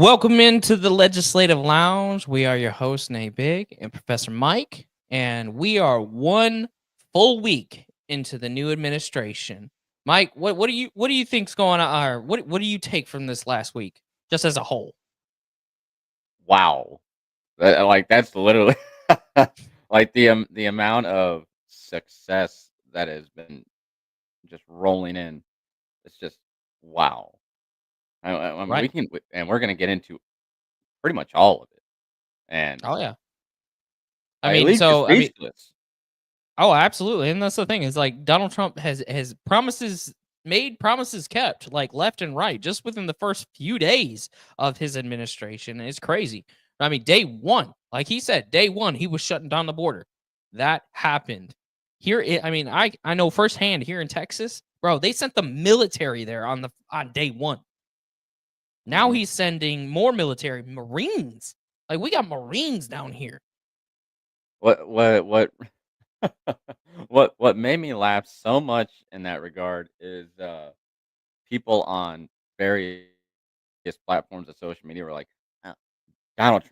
Welcome into the Legislative Lounge. We are your hosts, Natebige and Professor Mike, and we are one full week into the new administration. Mike, what do you think's going on? Or what do you take from this last week, just as a whole? Wow. That's literally the amount of success that has been just rolling in. It's just wow. I mean, Right? and we're gonna get into pretty much all of it, and Oh yeah. I I mean, leave you so I mean, speechless. oh, absolutely. And that's the thing is like Donald Trump has promises made, promises kept, like left and right, just within the first few days of his administration. It's crazy. I mean, day one, like he said, day one, he was shutting down the border. That happened. I mean, I know firsthand here in Texas, bro, they sent the military there on day one. Now hmm he's sending more military, Marines. Like we got Marines down here. what what made me laugh so much in that regard is people on various platforms of social media were like, "Uh, Donald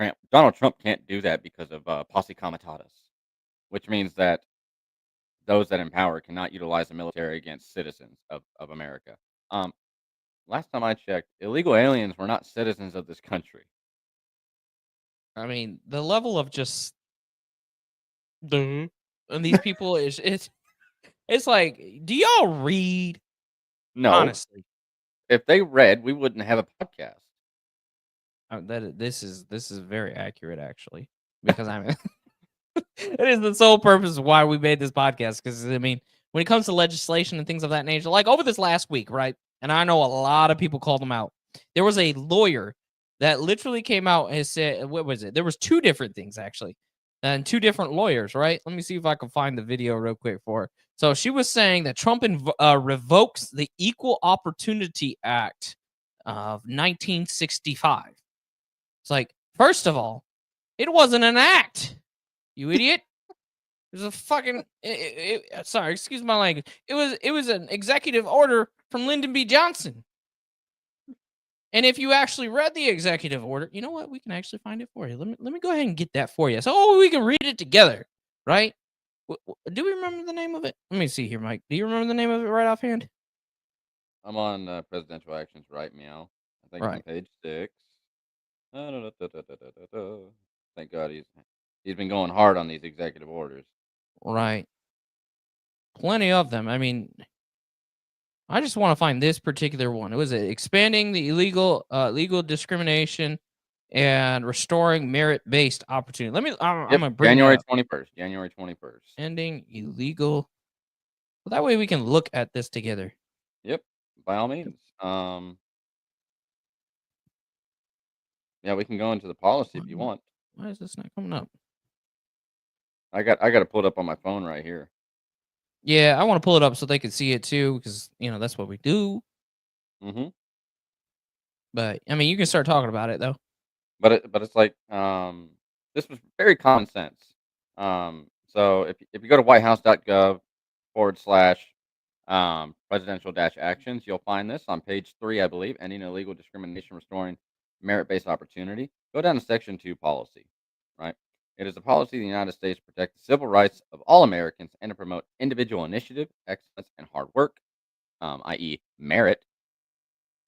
Trump can't do that because of posse comitatus," which means that those that in power cannot utilize the military against citizens of America. Um, Last time I checked, illegal aliens were not citizens of this country. I mean, the level of just duh, and these people is it's like, do y'all read? No, Honestly, if they read, we wouldn't have a podcast. this is very accurate actually, because I mean, it is the sole purpose of why we made this podcast. Because I mean, when it comes to legislation and things of that nature, like over this last week, right? And I know a lot of people called them out. There was a lawyer that literally came out and said, "What was it?" There was two different things actually, and two different lawyers, right? Let me see if I can find the video real quick for her. So she was saying that Trump revokes the Equal Opportunity Act of 1965. It's like, first of all, it wasn't an act, you idiot. It was a fucking. Sorry, excuse my language. It was an executive order from Lyndon B. Johnson. And if you actually read the executive order, you know what? We can actually find it for you. Let me go ahead and get that for you. So we can read it together, right? Do we remember the name of it? Let me see here, Mike. Do you remember the name of it right offhand? I'm on presidential actions right meow. I think it's on Right, page 6. Da-da-da-da-da-da-da-da. Thank God he's been going hard on these executive orders. right. Plenty of them. I mean, I just want to find this particular one. It was expanding the legal discrimination and restoring merit-based opportunity. I'm Yep, gonna bring that January up. 21st. January 21st. Ending illegal. Well, that way we can look at this together. Yep, by all means. Yeah, we can go into the policy if you want. Why is this not coming up? I got to pull it up on my phone right here. Yeah, I want to pull it up so they can see it too, because that's what we do. hmm But I mean, you can start talking about it though. but it's like this was very common sense. So if you go to whitehouse.gov presidential dash actions, you'll find this on page 3, I believe, ending illegal discrimination, restoring merit based opportunity. Go down to section 2, policy. Right. It is a policy of the United States to protect the civil rights of all Americans and to promote individual initiative, excellence, and hard work, i.e., merit.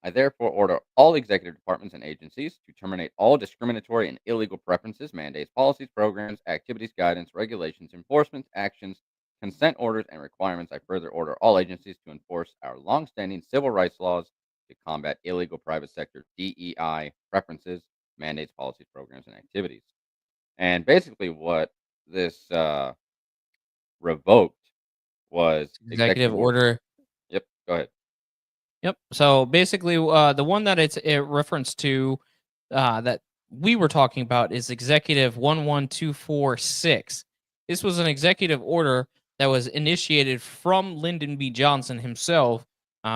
I therefore order all executive departments and agencies to terminate all discriminatory and illegal preferences, mandates, policies, programs, activities, guidance, regulations, enforcement, actions, consent orders, and requirements. I further order all agencies to enforce our longstanding civil rights laws to combat illegal private sector DEI preferences, mandates, policies, programs, and activities. And basically, what this revoked was Executive executive order. order. Yep, go ahead. Yep. So basically, the one that it referenced to, that we were talking about is Executive 11246. This was an executive order that was initiated from Lyndon B. Johnson himself,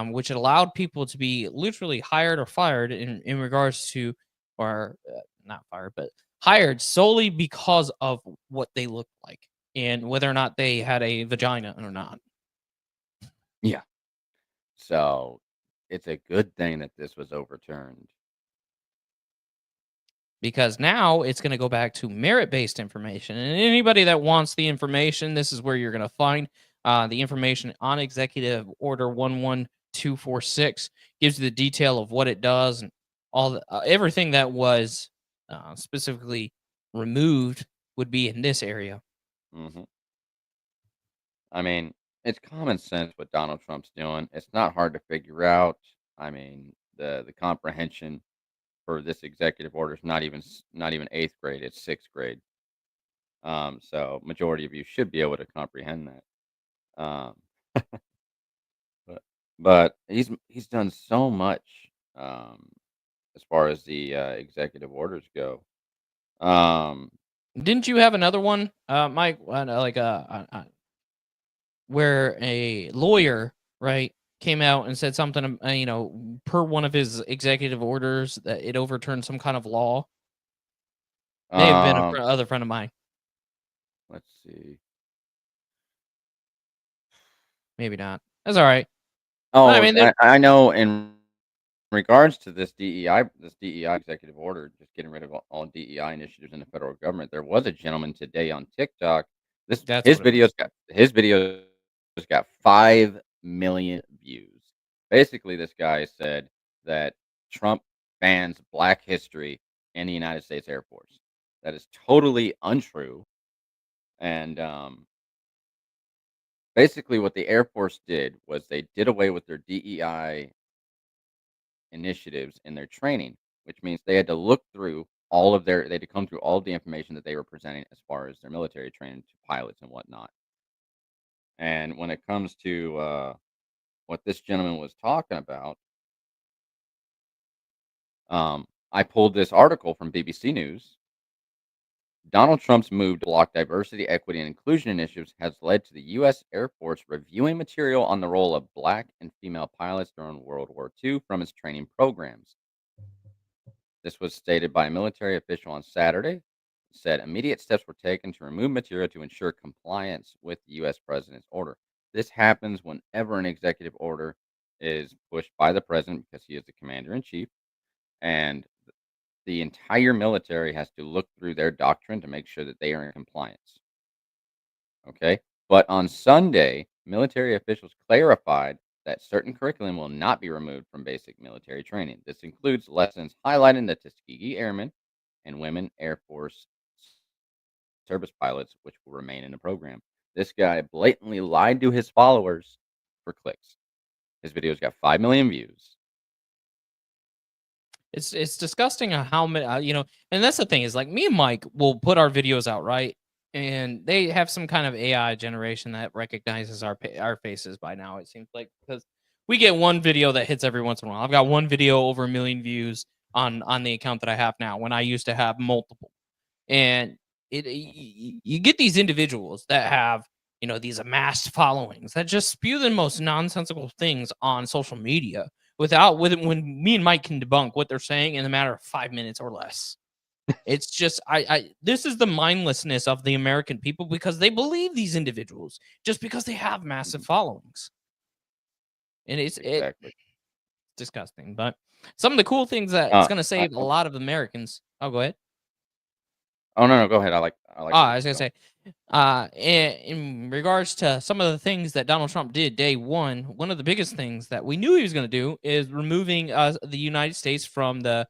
which allowed people to be literally hired or fired in regards to, or not fired, but hired solely because of what they looked like and whether or not they had a vagina or not. Yeah. So it's a good thing that this was overturned. because now it's going to go back to merit-based information. And anybody that wants the information, this is where you're going to find the information on Executive Order 𝗦𝗧𝗛𝗡𝗘𝗖𝗧. Gives you the detail of what it does and all everything that was specifically removed would be in this area. Hmm. I mean, it's common sense what Donald Trump's doing. It's not hard to figure out. I mean, the comprehension for this executive order is not even eighth grade; it's sixth grade. So majority of you should be able to comprehend that. But he's done so much as far as the executive orders go. Um, Didn't you have another one, Mike? Where a lawyer, right, came out and said something, per one of his executive orders that it overturned some kind of law. May have been a um, other friend of mine. let's see. Maybe not. That's all right. But I Oh, mean, there, I know in regards to this DEI executive order, just getting rid of all DEI initiatives in the federal government, there was a gentleman today on TikTok. This that's what it was. his videos got 5 million views. Basically, this guy said that Trump bans Black history in the United States Air Force. That is totally untrue. And basically, what the Air Force did was they did away with their DEI initiatives in their training, which means they had to look through they had to come through all of the information that they were presenting as far as their military training to pilots and whatnot. And when it comes to what this gentleman was talking about, I pulled this article from BBC News. Donald Trump's move to block diversity, equity, and inclusion initiatives has led to the U.S. Air Force reviewing material on the role of Black and female pilots during World War II from its training programs. This was stated by a military official on Saturday. Said immediate steps were taken to remove material to ensure compliance with the U.S. president's order. This happens whenever an executive order is pushed by the president because he is the commander in chief, and the entire military has to look through their doctrine to make sure that they are in compliance. Okay. But on Sunday, military officials clarified that certain curriculum will not be removed from basic military training. This includes lessons highlighting the Tuskegee Airmen and women Air Force service pilots, which will remain in the program. This guy blatantly lied to his followers for clicks. His videos got 5 million views. It's disgusting how many, and that's the thing is like me and Mike will put our videos out, right? And they have some kind of AI generation that recognizes our faces by now. It seems like because we get one video that hits every once in a while. I've got one video over 1 million views on the account that I have now when I used to have multiple. And you get these individuals that have these amassed followings that just spew the most nonsensical things on social media when me and Mike can debunk what they're saying in a matter of 5 minutes or less. It's just I this is the mindlessness of the American people because they believe these individuals just because they have massive followings. And it's Exactly. disgusting. But some of the cool things that it's gonna I, save a lot of Americans. Oh, go ahead. oh no, no, go ahead. I like where I this was is gonna going. say, in regards to some of the things that Donald Trump did day one of the biggest things that we knew he was going to do is removing the United States from the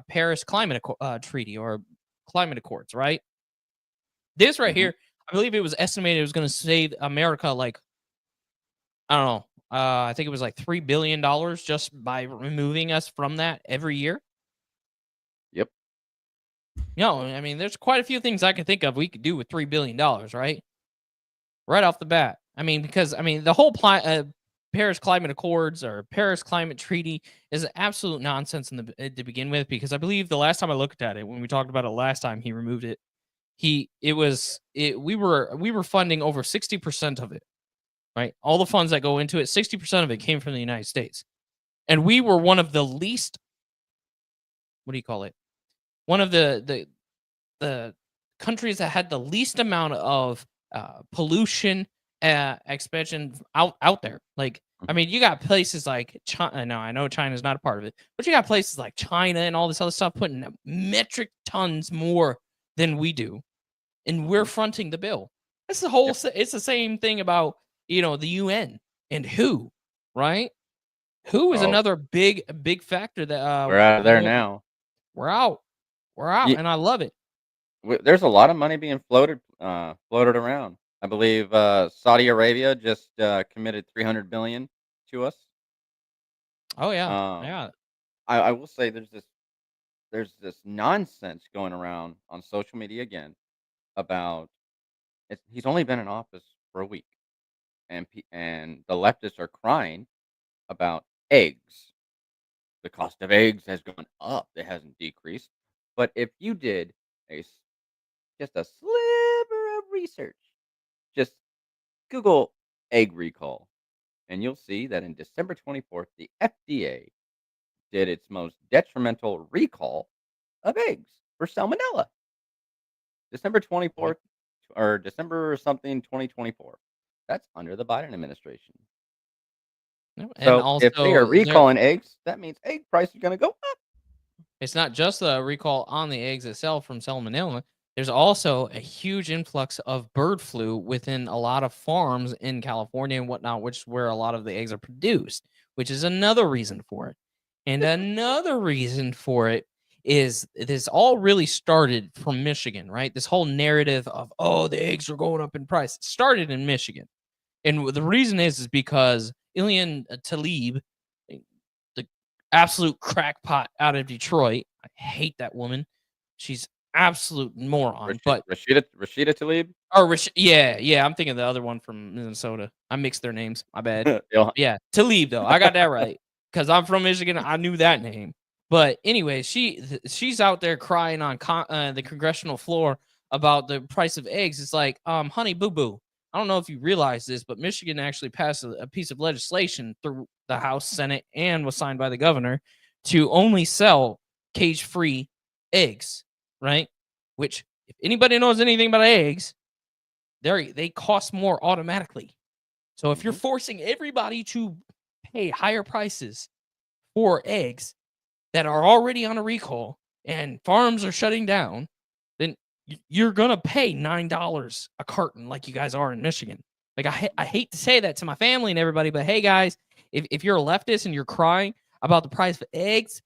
Paris Climate Treaty or Climate Accords. Right. This right Hmm. here, I believe it was estimated it was going to save America like I don't know. I think it was like $3 billion just by removing us from that every year. Yep. I mean, there's quite a few things I can think of we could do with $3 billion, right? Right off the bat. I mean, because the whole Paris Climate Accords or Paris Climate Treaty is absolute nonsense to begin with. Because I believe the last time I looked at it, when we talked about it last time, he removed it. We were funding over 60% of it, right? All the funds that go into it, 60% of it came from the United States, and we were one of the least. What do you call it? One of the countries that had the least amount of pollution expansion out there. Like I Mhm. mean, you got places like China. No, I know China's not a part of it, but you got places like China and all this other stuff putting out metric tons more than we do, and we're Mhm. fronting the bill. It's the whole. Yep. It's the same thing about the UN and who, right? Who is Oh, another big factor that we're out of there well, now. we're out, we're out, Ye and I love it. There's a lot of money being floated around. I believe, Saudi Arabia just, committed 300 billion to us. Oh yeah, Um, yeah. I will say there's this nonsense going around on social media again about he's only been in office for a week, and the leftists are crying about eggs. The cost of eggs has gone up, it hasn't decreased. But if you did a s just a sliver of research, just Google egg recall, and you'll see that in December 24th, the FDA did its most detrimental recall of eggs for salmonella. December Boy. 24th or December something 2024. That's under the Biden administration. No, and So if they are also there recalling eggs, that means egg price is gonna go up. it's not just the recall on the eggs itself from salmonella. There's also a huge influx of bird flu within a lot of farms in California and whatnot, which is where a lot of the eggs are produced, which is another reason for it. And another reason for it is this all really started from Michigan, right? This whole narrative of, oh, the eggs are going up in price. It started in Michigan. And the reason is because 𝗬𝗓𝗓𝗧, the absolute crackpot out of Detroit. I hate that woman. She's absolute moron. But Rashida Tlaib? or yeah, yeah, I'm thinking the other one from Minnesota. I mixed their names. My bad. Ill Yeah, Talib though. I got that right because I'm from Michigan. I knew that name. But anyway, she's out there crying on the congressional floor about the price of eggs. It's like, honey boo boo. I don't know if you realize this, but Michigan actually passed a piece of legislation through the House, Senate, and was signed by the governor to only sell cage-free eggs, right? Which, if anybody knows anything about eggs, they cost more automatically. So if you're Mhm. forcing everybody to pay higher prices for eggs that are already on a recall and farms are shutting down, then you're gonna pay $9 a carton like you guys are in Michigan. Like I hate to say that to my family and everybody, but hey guys, if you're a leftist and you're crying about the price of eggs,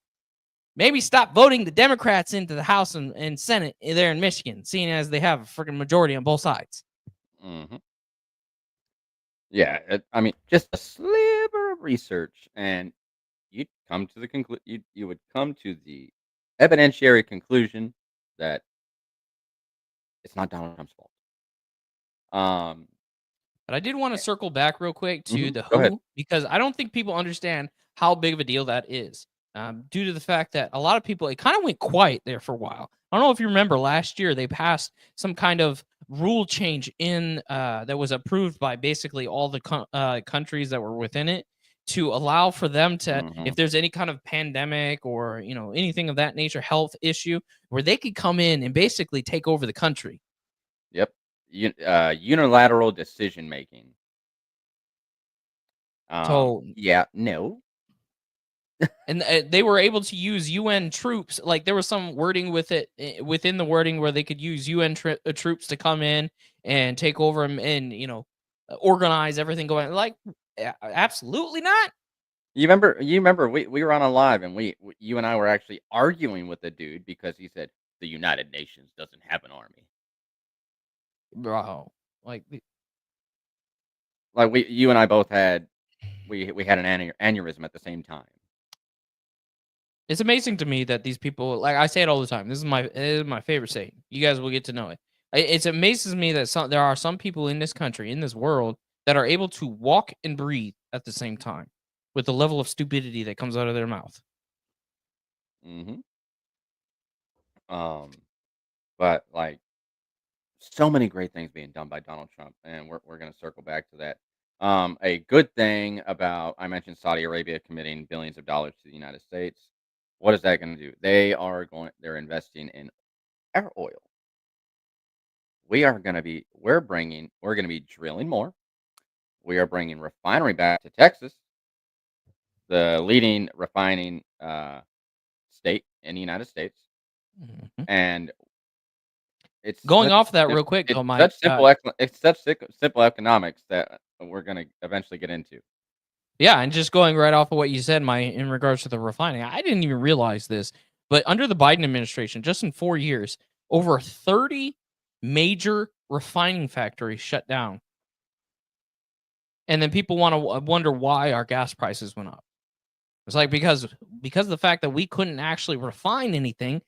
maybe stop voting the Democrats into the House and Senate there in Michigan, seeing as they have a freaking majority on both sides. Mhm. Yeah, I mean, just a sliver of research, and you would come to the evidentiary conclusion that it's not Donald Trump's fault. Um, But I did want to circle back real quick to the go ahead. who because I don't think people understand how big of a deal that is. Due to the fact that a lot of people, it kind of went quiet there for a while. I don't know if you remember last year they passed some kind of rule change in that was approved by basically all the countries that were within it to allow for them to, if Mhm. there's any kind of pandemic or anything of that nature, health issue, where they could come in and basically take over the country. Yep. Unilateral decision making. So Yeah, no. and they were able to use UN troops. Like there was some wording with it within the wording where they could use UN troops to come in and take over them and organize everything going. Like absolutely not. You remember we were on a live and you and I were actually arguing with the dude because he said the United Nations doesn't have an army. Bro, like Like you and I both had we had an aneurysm at the same time. it's amazing to me that these people, like I say it all the time. This is my favorite saying. You guys will get to know it. It amazes me that there are some people in this country, in this world, that are able to walk and breathe at the same time with the level of stupidity that comes out of their mouth. Mhm. Um, but like so many great things being done by Donald Trump, and we're going to circle back to that. A good thing about I mentioned Saudi Arabia committing billions of dollars to the United States. What is that going to do? They're investing in our oil. We're going to be drilling more. we are bringing refinery back to Texas, the leading refining state in the United States, Mhm. and it's Going such off that sim- real quick, it's though, Mike. such it's such simple economics that we're gonna eventually get into. Yeah, and just going right off of what you said, my in regards to the refining, I didn't even realize this, but under the Biden administration, just in 4 years, over 30 major refining factories shut down, and then people want to wonder why our gas prices went up. It's like because of the fact that we couldn't actually refine anything,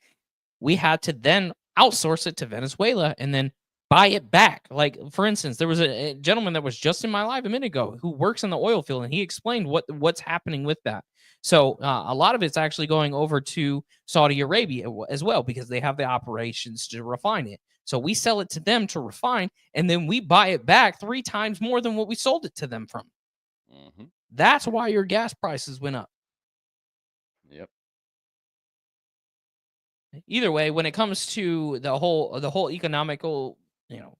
we had to then outsource it to Venezuela and then buy it back. Like for instance, there was a gentleman that was just in my life a minute ago who works in the oil field, and he explained what's happening with that. So a lot of it's actually going over to Saudi Arabia as well because they have the operations to refine it. So we sell it to them to refine, and then we buy it back 3 times more than what we sold it to them from. Hmm. That's why your gas prices went up. Yep. Either way, when it comes to the whole economical, you know,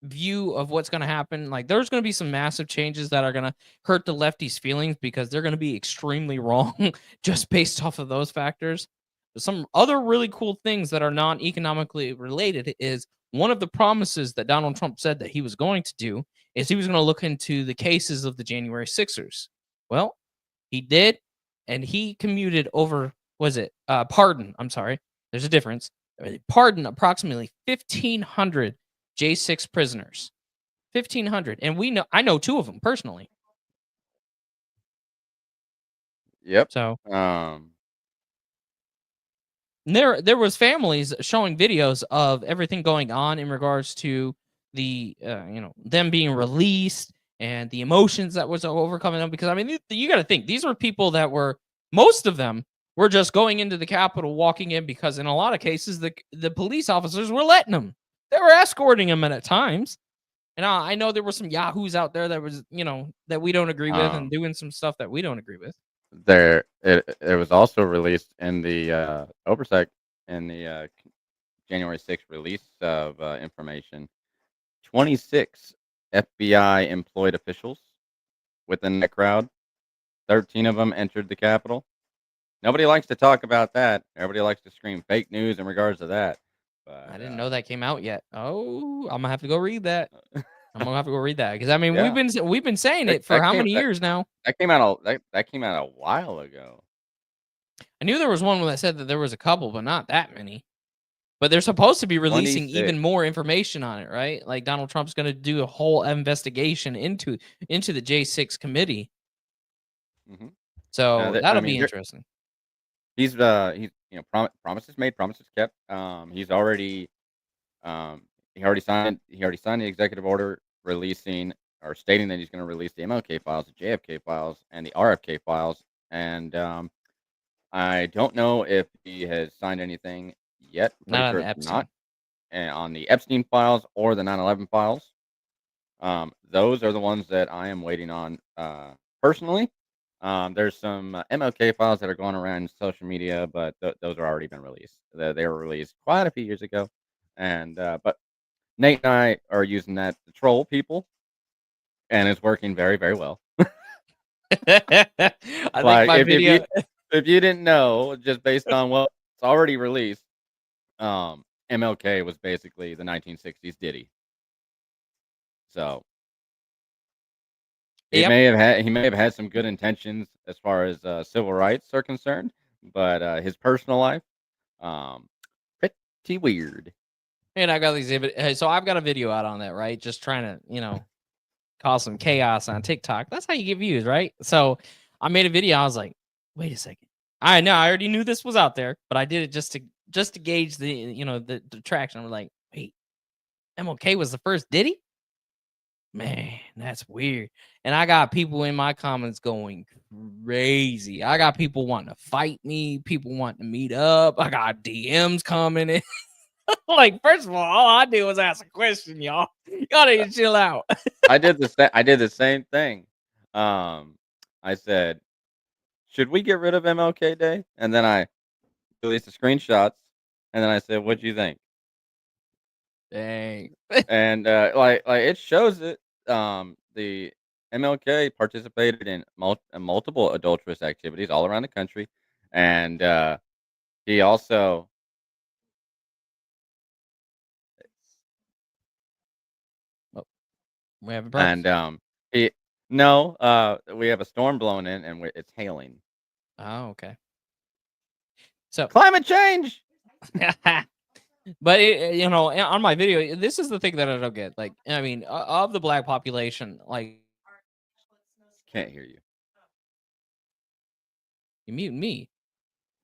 view of what's going to happen, like there's going to be some massive changes that are going to hurt the lefties' feelings because they're going to be extremely wrong just based off of those factors. But some other really cool things that are non-economically related is one of the promises that Donald Trump said that he was going to do is he was going to look into the cases of the January Sixers. Well, he did, and he commuted over, was it pardon, I'm sorry, there's a difference. Pardon approximately 1,500 J6 prisoners. 1,500. And I know 2 of them personally. Yep. So Um. there was families showing videos of everything going on in regards to the them being released and the emotions that was overcoming them because I mean you got to think these were people that were most of them were just going into the Capitol walking in because in a lot of cases the police officers were letting them. They were escorting them at times. And I know there were some yahoos out there that was, that we don't agree with and Um. doing some stuff that we don't agree with. It was also released in the oversight in the January 6th release of information. 26 FBI employed officials within that crowd. 13 of them entered the Capitol. Nobody likes to talk about that. Everybody likes to scream fake news in regards to that. I But didn't know that came out yet. Oh, I'm gonna have to go read that. I'm gonna have to go read that because I mean yeah, we've been saying that, it for that how came many that, years now? that came out that came out a while ago. I knew there was one that said that there was a couple, but not that many. But they're supposed to be releasing 26. even more information on it, right? Like Donald Trump's gonna do a whole investigation into the J6 committee. Hmm. So I that'll be mean, interesting. he's promises made, promises kept. Um, he already signed the executive order releasing or stating that he's going to release the MLK files, the JFK files, and the RFK files. And I don't know if he has signed anything yet. I'm pretty Not on sure the it's not. Epstein. And on the Epstein files or the 9/11 files, those are the ones that I am waiting on personally. There's some MLK files that are going around social media, but those are already been released. They were released quite a few years ago, and but Nate and I are using that to troll people, and it's working very, very well. I think Like my video. if you didn't know, just based on what's already released, MLK was basically the 1960s Diddy. So Yep. he may have had some good intentions as far as civil rights are concerned, but his personal life, um, pretty weird. And I got these so I've got a video out on that, right? Just trying to, cause some chaos on TikTok. That's how you get views, right? So I made a video. I was like, wait a second. I know I already knew this was out there, but I did it just to gauge the traction. I'm like, wait, MLK was the first Diddy? Man, that's weird. And I got people in my comments going crazy. I got people wanting to fight me, people wanting to meet up. I got DMs coming in. Like, first of all I did was ask a question, y'all. Y'all need to chill out. I did the same thing. I said, should we get rid of MLK Day? And then I released the screenshots, and then I said, what do you think? Dang. And like it shows it. The MLK participated in multiple adulterous activities all around the country, and he also Oh, we have a problem. and he no, we have a storm blowing in, and it's hailing. Oh, okay. So, Climate change. but on my video, this is the thing that I don't get. Like, I mean, of the black population, like, Can't hear you. you mute me.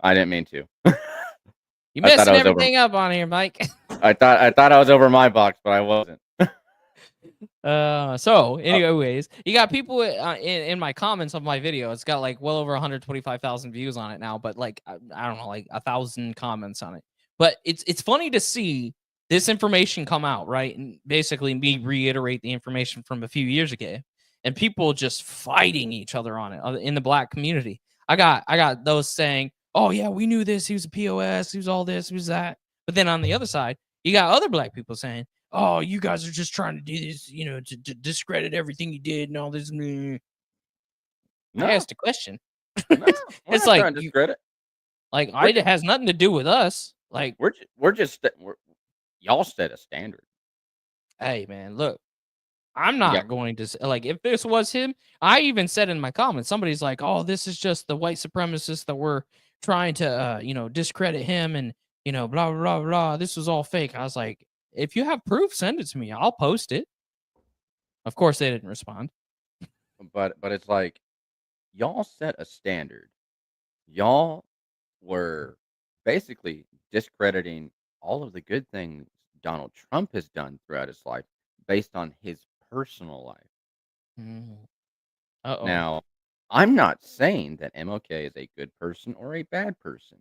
I didn't mean to. You I thought messing I was over. everything up on here, Mike. I thought I was over my box, but I wasn't. So anyways, you got people in my comments of my video. It's got like well over 125,000 views on it now, but like I don't know, like 1,000 comments on it. But it's funny to see this information come out, right? And basically me reiterate the information from a few years ago, and people just fighting each other on it in the black community. I got those saying, "Oh yeah, we knew this. He was a POS. He was all this. He was that." But then on the other side, you got other black people saying, "Oh, you guys are just trying to do this, to discredit everything you did and all this." I No, asked a question. no, we're It's not like trying to discredit. it has nothing to do with us. Like, We're just y'all set a standard. hey, man, look, I'm Yeah, not going to like if this was him. I even said in my comments, somebody's like, "Oh, this is just the white supremacists that were trying to, discredit him and blah blah blah. This was all fake." I was like, "If you have proof, send it to me. I'll post it." Of course, they didn't respond. but it's like y'all set a standard. Y'all were basically discrediting all of the good things Donald Trump has done throughout his life based on his personal life. Mm. Uh-oh. Now, I'm not saying that MLK is a good person or a bad person.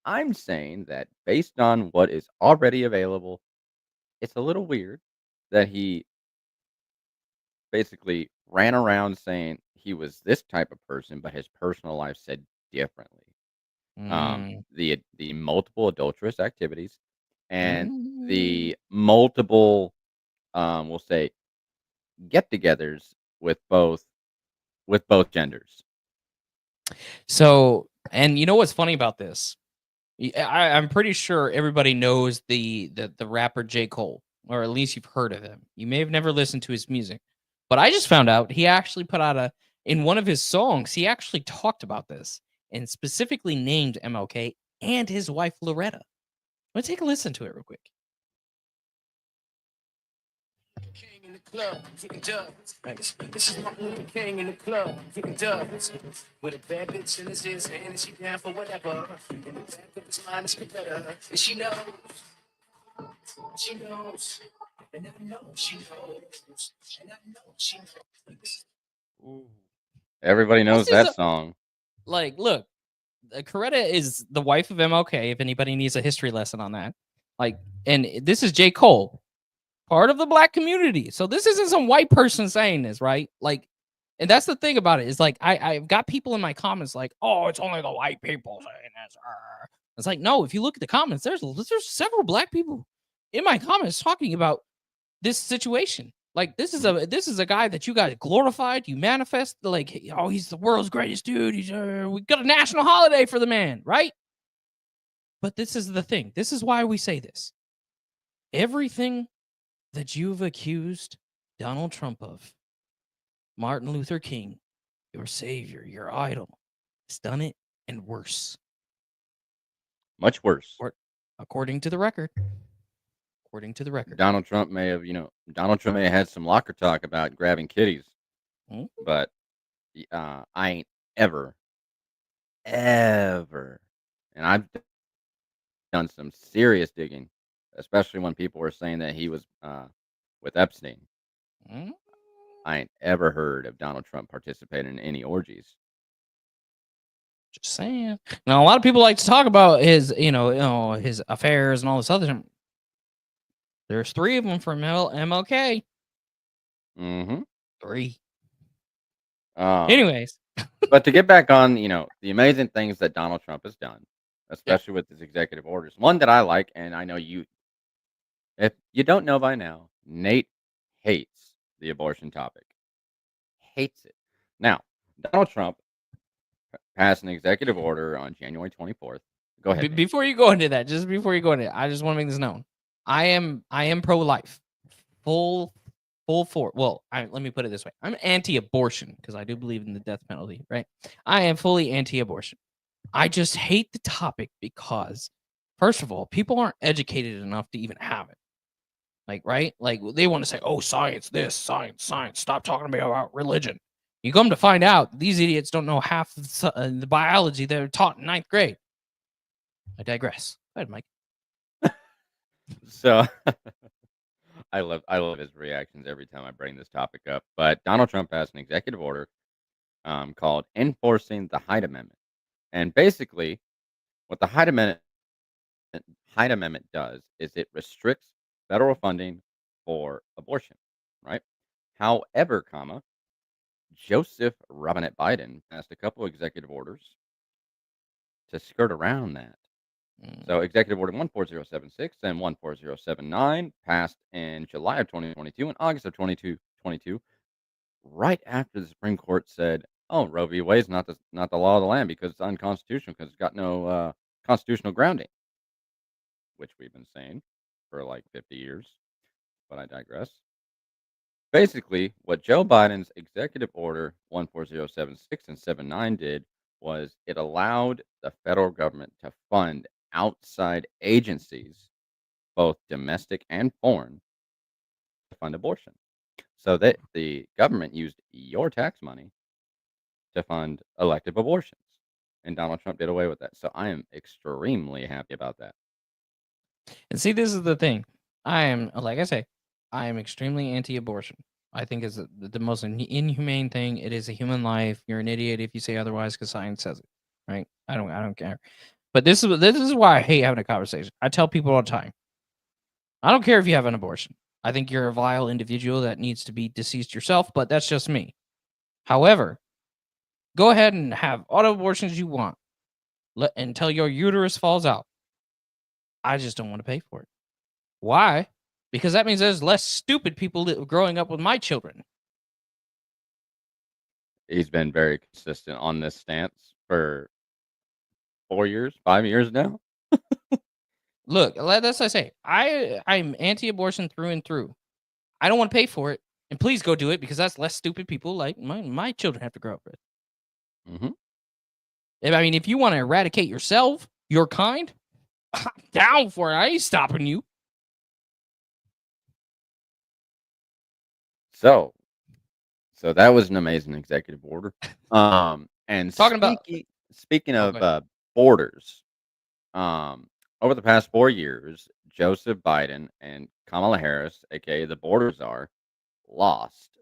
I'm saying that based on what is already available, it's a little weird that he basically ran around saying he was this type of person, but his personal life said differently. Mm. The multiple adulterous activities and Mm. the multiple, we'll say, get-togethers with both genders. So, and you know what's funny about this? I'm pretty sure everybody knows the rapper J. Cole, or at least you've heard of him. You may have never listened to his music, but I just found out he actually put out in one of his songs, he actually talked about this and specifically named MLK and his wife Loretta. Let's take a listen to it real quick. King in the club, getting dubs. This is Martin Luther King in the club, getting dubs. With a bad bitch in his ears, and she down for whatever. In the back of his mind is better, and she knows, and I know she knows, and I know she knows. Ooh. Everybody knows This is that song. like, look, Coretta is the wife of MLK. If anybody needs a history lesson on that, like, and this is J. Cole, part of the black community. So this isn't some white person saying this, right? Like, and that's the thing about it is like I've got people in my comments like, "Oh, it's only the white people saying this." It's like, no, if you look at the comments, there's several black people in my comments talking about this situation. Like, this is a guy that you guys glorified, you manifest like, "Oh, he's the world's greatest dude. He's we got a national holiday for the man," right? But this is the thing. This is why we say this. Everything that you've accused Donald Trump of, Martin Luther King, your savior, your idol, has done it and worse. Much worse. According to the record. According to the record. Donald Trump may have had some locker talk about grabbing kitties, but I ain't ever, and I've done some serious digging, especially when people were saying that he was with Epstein. Mm. I ain't ever heard of Donald Trump participating in any orgies. Just saying. Now, a lot of people like to talk about his, his affairs and all this other. There's 3 of them from MLK. Mm-hmm. 3. Um, Anyways, but to get back on, the amazing things that Donald Trump has done, especially with his executive orders. One that I like, and I know if you don't know by now, Nate hates the abortion topic. hates it. Now, Donald Trump passed an executive order on January 24th. Go ahead, Nate. Before you go into that, just before you go into it, I just want to make this known. I am pro-life, full for. Well, let me put it this way: I'm anti-abortion because I do believe in the death penalty. Right? I am fully anti-abortion. I just hate the topic because, first of all, people aren't educated enough to even have it. Like, right? Like they want to say, "Oh, science, this, science, science." Stop talking to me about religion. You come to find out, these idiots don't know half the biology they're taught in 9th grade. I digress. Go ahead, Mike. So I love his reactions every time I bring this topic up. But Donald Trump passed an executive order called Enforcing the Hyde Amendment. And basically, what the Hyde Amendment does is it restricts federal funding for abortion, right? However, Joseph Robinette Biden passed a couple of executive orders to skirt around that. So Executive Order 14076 and 14079 passed in July of 2022 and August of 2022, right after the Supreme Court said, "Oh, Roe v. Wade is not the law of the land because it's unconstitutional because it's got no constitutional grounding," which we've been saying for like 50 years. But I digress. Basically, what Joe Biden's Executive Order 14076 and 79 did was it allowed the federal government to fund outside agencies, both domestic and foreign, to fund abortion. So that the government used your tax money to fund elective abortions. And Donald Trump did away with that. So I am extremely happy about that. And see, this is the thing. I am, like I say, I am extremely anti-abortion. I think it's the most inhumane thing. It is a human life. You're an idiot if you say otherwise because science says it, right? I don't care. But this is why I hate having a conversation. I tell people all the time, I don't care if you have an abortion. I think you're a vile individual that needs to be deceased yourself, but that's just me. However, go ahead and have all the abortions you want until your uterus falls out. I just don't want to pay for it. Why? Because that means there's less stupid people growing up with my children. He's been very consistent on this stance for 4 years, 5 years now. Look, that's what I say. I'm anti-abortion through and through. I don't want to pay for it, and please go do it because that's less stupid people like my children have to grow up with. I mean, if you want to eradicate yourself, your kind, I'm down for it. I ain't stopping you. So that was an amazing executive order. And speaking of borders, over the past 4 years, Joseph Biden and Kamala Harris, aka the border czar, lost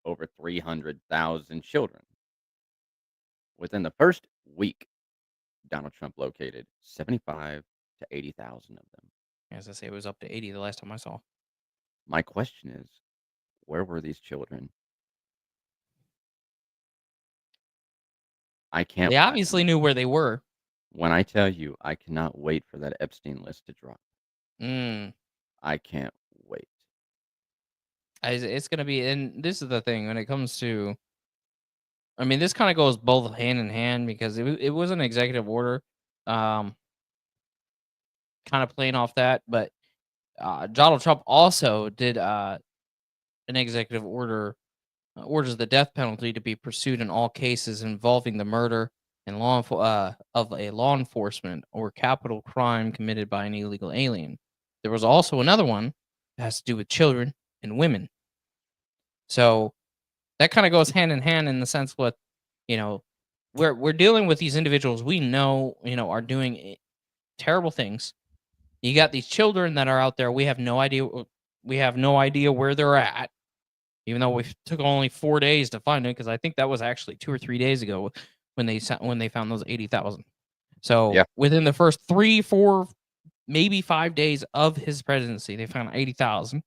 over 300,000 children. Within the first week, Donald Trump located 75 to 80,000 of them. As I say, it was up to 80 the last time I saw. My question is, where were these children? I can't. They obviously knew where they were. When I tell you, I cannot wait for that Epstein list to drop. I can't wait. It's going to be, and this is the thing when it comes to, I mean, this kind of goes both hand in hand because it was an executive order, kind of playing off that, but Donald Trump also did an executive order, orders the death penalty to be pursued in all cases involving the murder and of a law enforcement or capital crime committed by an illegal alien. There was also another one that has to do with children and women. So that kind of goes hand in hand in the sense what, we're dealing with these individuals we know, are doing terrible things. You got these children that are out there. We have no idea where they're at, even though we took only 4 days to find it, because I think that was actually 2 or 3 days ago when they found those 80,000. So within the first 3, 4, maybe 5 days of his presidency, they found 80,000.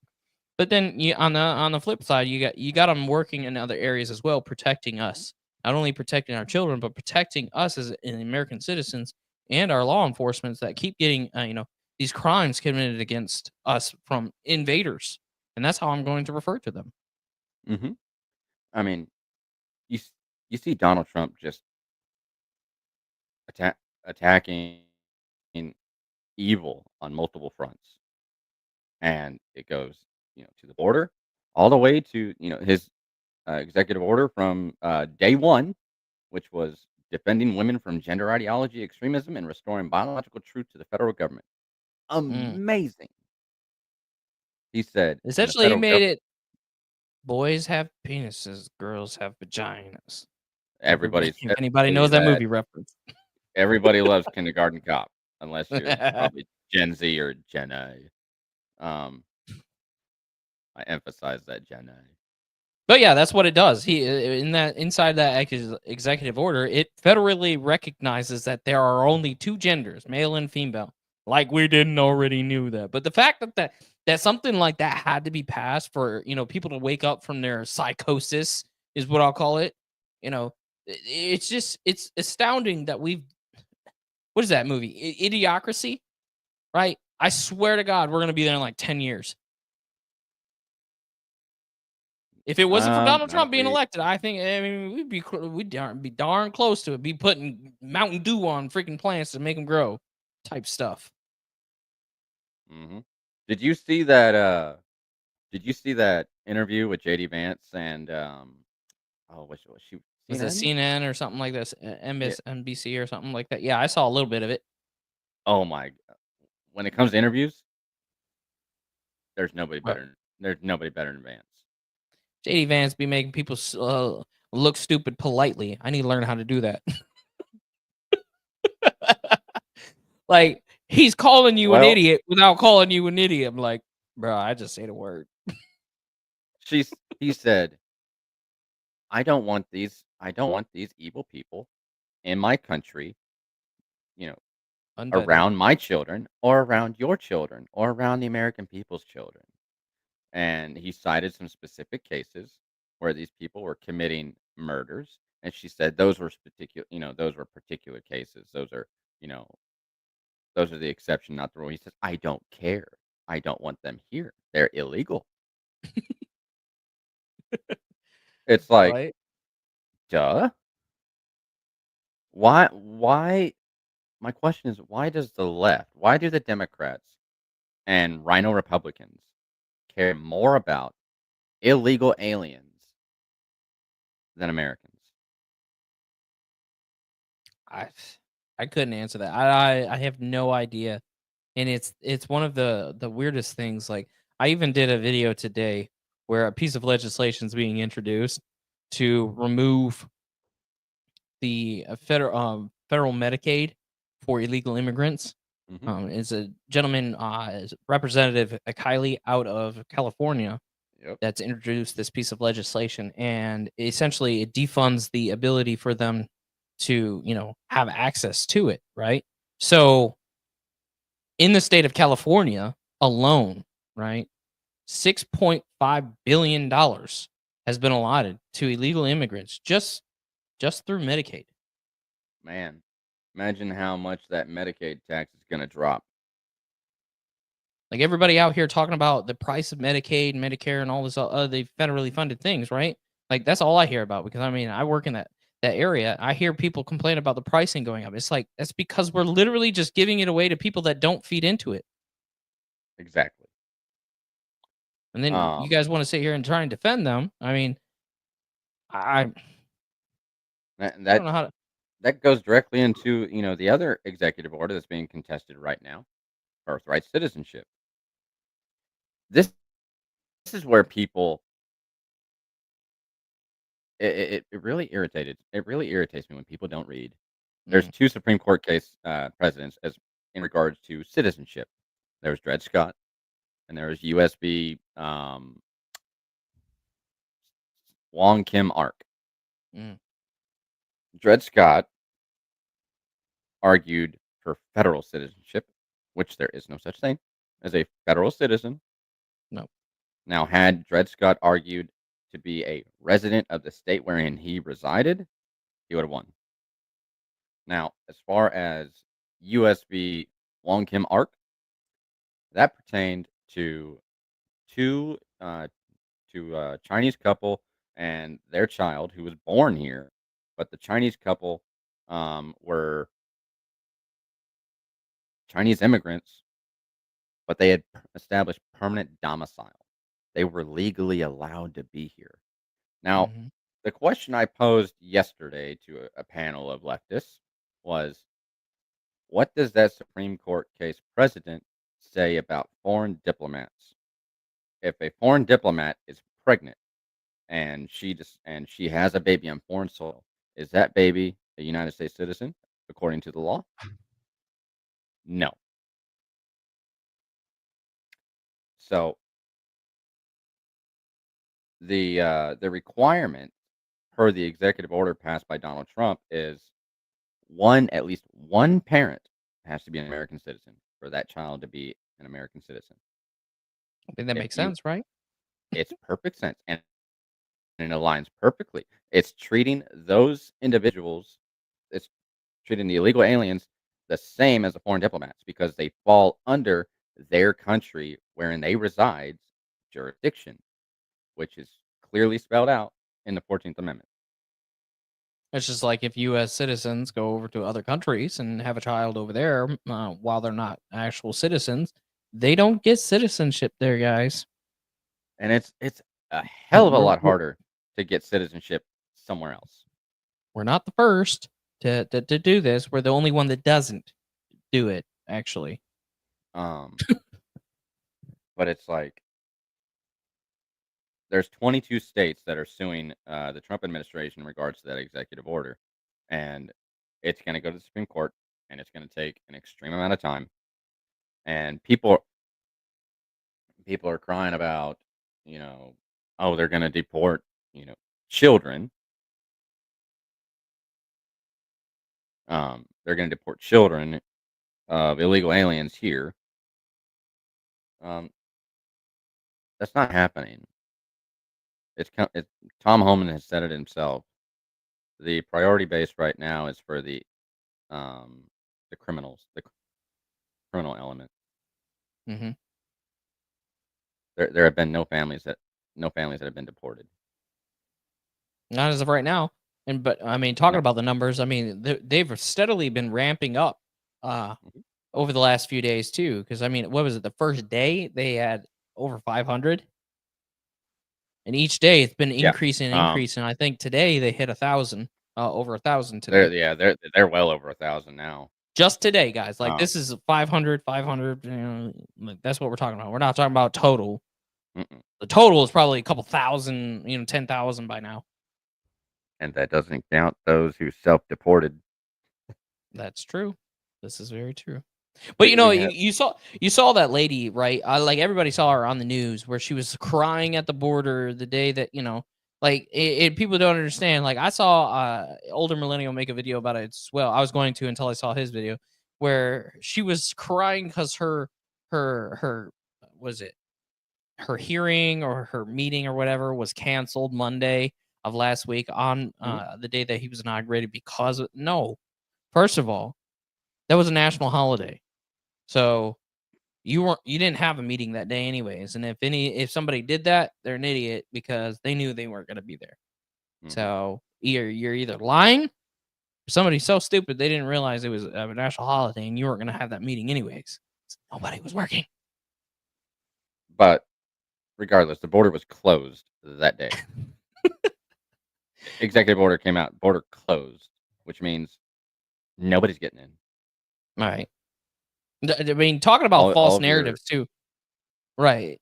But then on the flip side, you got them working in other areas as well, protecting us, not only protecting our children, but protecting us as American citizens and our law enforcement that keep getting these crimes committed against us from invaders, and that's how I'm going to refer to them. I mean, you s- you see Donald Trump just attacking evil on multiple fronts, and it goes, to the border, all the way to his executive order from day one, which was defending women from gender ideology extremism and restoring biological truth to the federal government. Mm. Amazing. He said, and the Essentially, he federal made government, it boys have penises, girls have vaginas. Everybody, everybody's if anybody everybody knows that that movie reference. everybody loves Kindergarten Cop, unless you're probably Gen Z or Gen A. Um, I emphasize that Gen A. But yeah, that's what it does. He in that inside that executive order, it federally recognizes that there are only two genders, male and female. Like we didn't already knew that. But the fact that something like that had to be passed for, people to wake up from their psychosis is what I'll call it. You know, it's astounding that we've what is that movie? Idiocracy, right? I swear to God, we're going to be there in like 10 years. If it wasn't for Donald Not if Trump being we. elected, I mean, we'd be darn close to it. Be putting Mountain Dew on freaking plants to make them grow, type stuff. hmm Did you see that? Did you see that interview with JD Vance and oh, which was she? Was it CNN? CNN or something like this? Yeah. NBC or something like that? Yeah, I saw a little bit of it. Oh my! When it comes to interviews, But there's nobody better than Vance. JD Vance be making people look stupid politely. I need to learn how to do that. Like he's calling you an Well, idiot without calling you an idiot. I'm like, bro, I just say the word. he said, I don't want these evil people in my country, you know, Unvetted. around my children or around your children or around the American people's children. And he cited some specific cases where these people were committing murders, and she said those were particular cases. You know, those are the exception, not the rule. He says, I don't care. I don't want them here. They're illegal. It's like, Right? duh. Why my question is, why does the left, why do the Democrats and Rhino Republicans care more about illegal aliens than Americans? I I couldn't answer that. I have no idea. And it's one of the weirdest things. Like I even did a video today where a piece of legislation is being introduced to remove the federal Medicaid for illegal immigrants. Mhm. It's a gentleman, is Representative Kylie out of California Yep. that's introduced this piece of legislation, and essentially it defunds the ability for them to, have access to it, right? So in the state of California alone, right, $6.5 billion has been allotted to illegal immigrants just through Medicaid. Man, imagine how much that Medicaid tax is gonna drop. Like everybody out here talking about the price of Medicaid, Medicare, and all this other federally funded things, right? Like that's all I hear about because I mean I work in that area. I hear people complain about the pricing going up. It's like that's because we're literally just giving it away to people that don't feed into it. Exactly. And then you Um, guys want to sit here and try and defend them. I mean, I that I don't that know how to. that goes directly into, the other executive order that's being contested right now, birthright citizenship. This is where people it really irritates me when people don't read. There's Mm, 2 Supreme Court case, precedents as in regards to citizenship. There was Dred Scott, and there was USB, Wong Kim Ark. mm, Dred Scott argued for federal citizenship, which there is no such thing as a federal citizen. no. Now, had Dred Scott argued to be a resident of the state wherein he resided, he would have won. Now, as far as USB Wong Kim Ark, that pertained to two Chinese couple and their child who was born here, but the Chinese couple were Chinese immigrants, but they had established permanent domicile. They were legally allowed to be here. Now, Hmm. the question I posed yesterday to a panel of leftists was, what does that Supreme Court case precedent say about foreign diplomats? If a foreign diplomat is pregnant and she has a baby on foreign soil, is that baby a United States citizen according to the law? No. So the requirement per the executive order passed by Donald Trump is at least one parent has to be an American citizen for that child to be an American citizen. I think that If makes you sense, right? It's perfect sense and it aligns perfectly. It's treating those individuals, it's treating the illegal aliens the same as the foreign diplomats because they fall under their country wherein they reside jurisdiction, which is clearly spelled out in the 14th Amendment. It's just like if U.S. citizens go over to other countries and have a child over there while they're not actual citizens, they don't get citizenship there, guys. And it's a Uh, hell of a We're lot we're, harder to get citizenship somewhere else. we're not the first to do this. We're the only one that doesn't do it, actually. Um, but it's like there's 22 states that are suing the Trump administration in regards to that executive order, and it's going to go to the Supreme Court, and it's going to take an extreme amount of time. And people are crying about, you know, oh, they're going to deport, children. They're going to deport children of illegal aliens here. Um, that's not happening. Tom Homan has said it himself. The priority base right now is for um, the criminals, the criminal element. Hmm. There have been no families that have been deported. Not as of right now. But I mean, talking No. about the numbers, I mean, they've steadily been ramping up uh, Mhm. over the last few days too. Because I mean, what was it? The first day they had over 500, and each day it's been Yeah. increasing, and Um, increasing. I think today they hit 1,000, over 1,000 today. they're well over 1,000 now. Just today, guys. Like Um, this is 500, 500. Like, that's what we're talking about. We're not talking about total. mm-mm. The total is probably a couple thousand, 10,000 by now. And that doesn't count those who self-deported. That's true. This is very true. But We have you saw that lady, right? Like everybody saw her on the news where she was crying at the border the day that like people don't understand. Like I saw older millennial make a video about it as well. I was going to until I saw his video where she was crying because her was it her hearing or her meeting or whatever was canceled Monday of last week on Mhm. the day that he was inaugurated because of no. First of all, that was a national holiday. So you didn't have a meeting that day anyways. And if somebody did that, they're an idiot because they knew they weren't going to be there. Mhm. So you're either lying or somebody's so stupid they didn't realize it was a national holiday and you weren't going to have that meeting anyways. Nobody was working. But regardless, the border was closed that day. Executive order came out, border closed, which means nobody's getting in. All right. I mean, talking about All false of your narratives too. Right.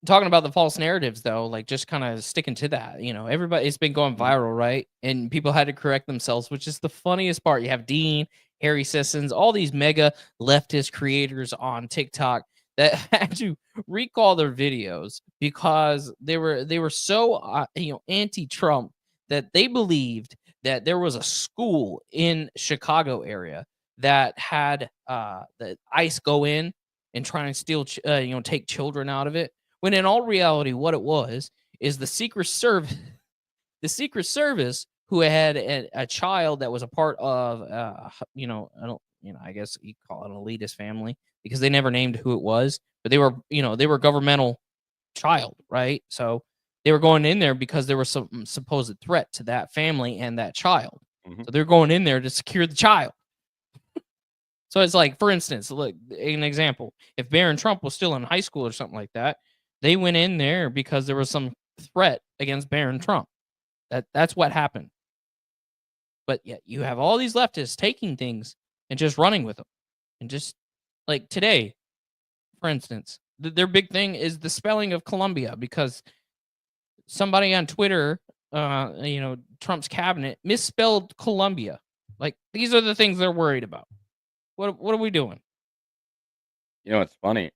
Talking about the false narratives though, like just kind of sticking to that, everybody it's been going Mhm. viral, right? And people had to correct themselves, which is the funniest part. You have Dean, Harry Sissons, all these mega leftist creators on TikTok that had to recall their videos because they were so anti-Trump that they believed that there was a school in Chicago area that had the ICE go in and try and steal take children out of it, when in all reality, what it was is the Secret Service, the Secret Service, who had a child that was a part of, I don't, I guess you call it an elitist family because they never named who it was, but they were governmental child, right? So They were going in there because there was some supposed threat to that family and that child. Mhm. So they're going in there to secure the child. So it's like, for instance, look, an example. If Barron Trump was still in high school or something like that, they went in there because there was some threat against Barron Trump. That's what happened. But yet you have all these leftists taking things and just running with them. And just like today, for instance, their big thing is the spelling of Columbia, because somebody on Twitter, Trump's cabinet misspelled Columbia. Like, these are the things they're worried about. What are we doing? You know, it's funny.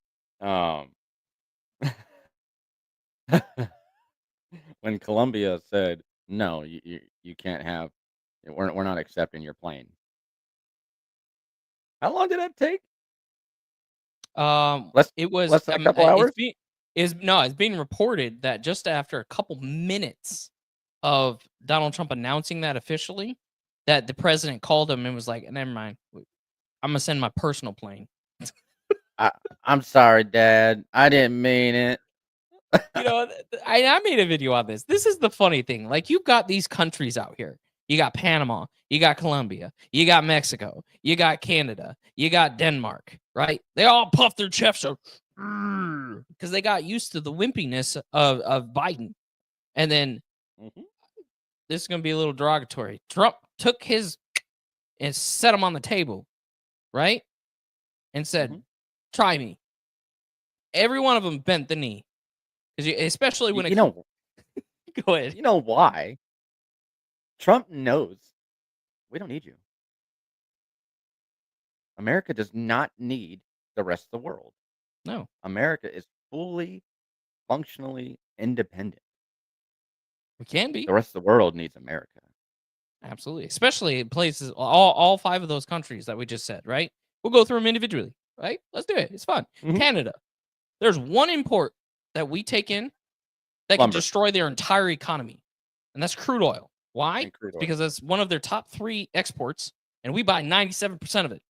When Colombia said, "No, you can't have, we're not accepting your plane." How long did that take? Less It was less than a couple hours? it's being reported that just after a couple minutes of Donald Trump announcing that officially, that the president called him and was like, "Never mind, I'm gonna send my personal plane." I'm sorry, Dad. I didn't mean it. I made a video on this. This is the funny thing. Like, you've got these countries out here. You got Panama, you got Colombia, you got Mexico, you got Canada, you got Denmark, right? They all puff their chests up because they got used to the wimpiness of Biden. And then Mhm. this is going to be a little derogatory. Trump took his and set him on the table, right? And said, Mhm. "Try me." Every one of them bent the knee. Especially when You know Go ahead. you know why? Trump knows we don't need you. America does not need the rest of the world. No, America is fully, functionally independent. we can be. The rest of the world needs America. Absolutely. Especially in places, all five of those countries that we just said, right? We'll go through them individually, right? Let's do it. It's fun. Mhm. Canada. There's one import that we take in that can Lumber destroy their entire economy, and that's crude oil. Why? and crude It's oil. because that's one of their top 3 exports, and we buy 97% of it.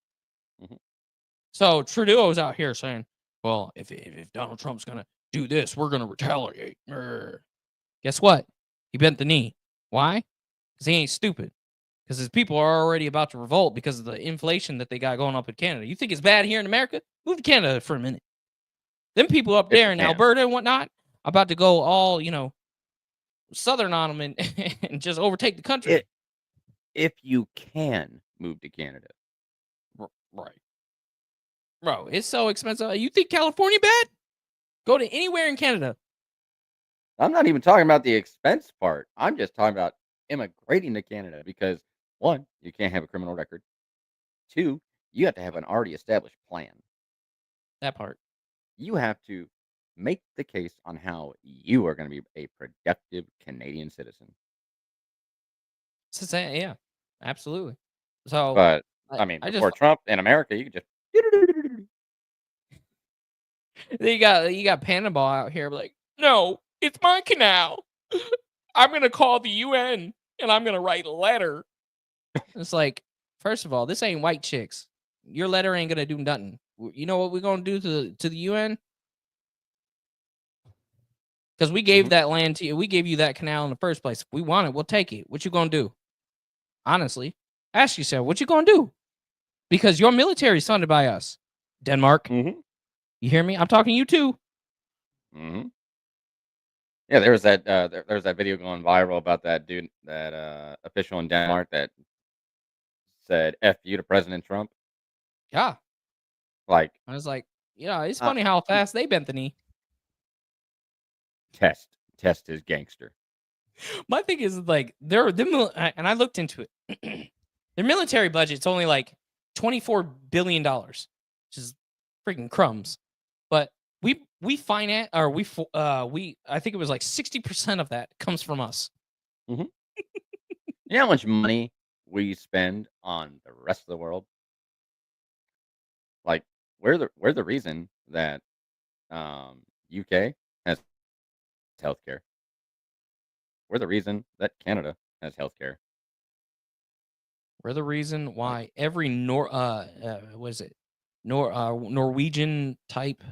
Mhm. So Trudeau is out here saying, "Well, if Donald Trump's going to do this, we're going to retaliate." Guess what? He bent the knee. Why? Because he ain't stupid. Because his people are already about to revolt because of the inflation that they got going up in Canada. You think it's bad here in America? Move to Canada for a minute. Them people up If you there in can. Alberta and whatnot about to go all, southern on them and, and just overtake the country. If you can move to Canada. Right. Bro, it's so expensive. You think California bad? Go to anywhere in Canada. I'm not even talking about the expense part. I'm just talking about immigrating to Canada because 1, you can't have a criminal record. 2, you have to have an already established plan. That part. You have to make the case on how you are going to be a productive Canadian citizen. Yeah, absolutely. So But I, I mean, I just before Trump in America, you could just you got Panama out here like, "No, it's my canal. I'm gonna call the UN and I'm gonna write a letter." It's like, first of all, this ain't white chicks. Your letter ain't gonna do nothing. You know what we're gonna do to the UN? Because we gave Mhm. that land to you. We gave you that canal in the first place. If we want it, we'll take it. What you gonna do? Honestly, ask yourself, what you gonna do? Because your military is funded by us. Denmark, Mhm. you hear me? I'm talking to you too. Mhm. Yeah, there was that there was that video going viral about that dude, that official in Denmark that said "F you" to President Trump. Yeah. Like, I was like, yeah, it's uh, funny how I'm fast they bent the knee. test his gangster. My thing is like and I looked into it. Their military budget's only like $24 billion, which is freaking crumbs. But we finance, or we I think it was like 60% of that comes from us. Mhm. You know how much money we spend on the rest of the world? Like, we're the reason that UK has healthcare. We're the reason that Canada has healthcare. We're the reason Like, why every what is it? Norwegian type